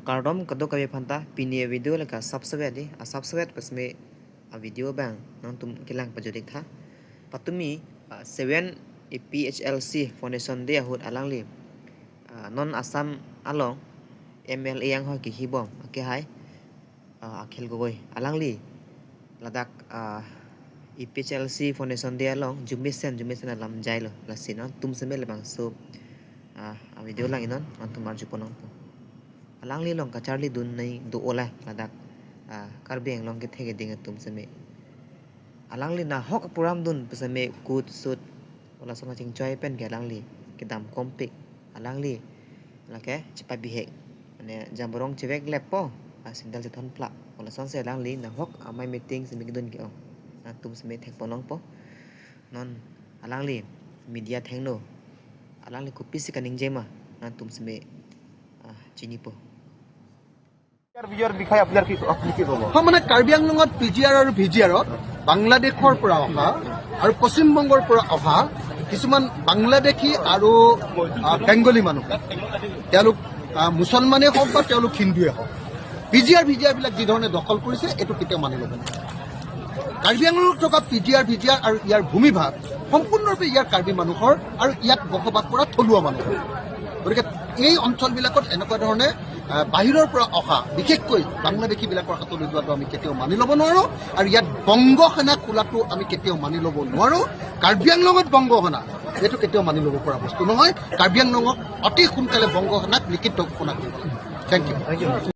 Kardom kado kami phanta pinie video leka subscribe di subscribe pasme video bang nang tum kilang pajodik tha patumi 7 PHLC foundation dia hut alangli non Assam along MLA yang ho ki hibom ke hai akhil gogoi alangli ladak PHLC foundation dia long jumisen alam jailo lasino tum semel bang so video lang inon antum marju ponong alangli long ka charli dun nai do ola ladak karbeng long ke thege ding tum seme alangli na hok puram dun pesame kut sut wala songa ching choi pen ke alangli ke dam kompik alangli lake cepat bihek ane jamborong cewek lepo sindal jeton plak wala son se alangli na hok amai meeting seme dun ke tum seme thek ponong po non alangli media thengno alangli kupisi kaning jema tum seme chini po মানে Karbi আংলঙত PGR আৰু ভিজিআৰত বাংলাদেশৰ পৰা অহা আৰু পশ্চিম বংগৰ পৰা অহা কিছুমান বাংলাদেশী আৰু বেংগলী মানুহ তেওঁলোক মুছলমানেই হওক বা তেওঁলোক হিন্দুৱে হওক পিজিআৰ ভিজিআৰবিলাক যি ধৰণে দখল কৰিছে এইটো কেতিয়াও মানি ল'ব নোৱাৰে। কাৰ্বি আংলঙত থকা পিজিআৰ ভিজিআৰ আৰু ইয়াৰ ভূমিভাগ সম্পূৰ্ণৰূপে ইয়াৰ কাৰ্বি মানুহৰ আৰু ইয়াত বসবাস কৰা থলুৱা মানুহৰ। গতিকে এই অঞ্চলবিলাকত এনেকুৱা ধৰণে বাহিৰৰ পৰা অহা বিশেষকৈ বাংলাদেশীবিলাকৰ হাতলৈ যোৱাটো আমি কেতিয়াও মানি ল'ব নোৱাৰোঁ আৰু ইয়াত বংগ সেনা খোলাটো আমি কেতিয়াও মানি ল'ব নোৱাৰোঁ। কাৰ্বি আংলঙত বংগ সেনা এইটো কেতিয়াও মানি ল'ব পৰা বস্তু নহয়। কাৰ্বি আংলঙক অতি সোনকালে বংগ সেনাক লিখিত ঘোষণা কৰিব। Thank U.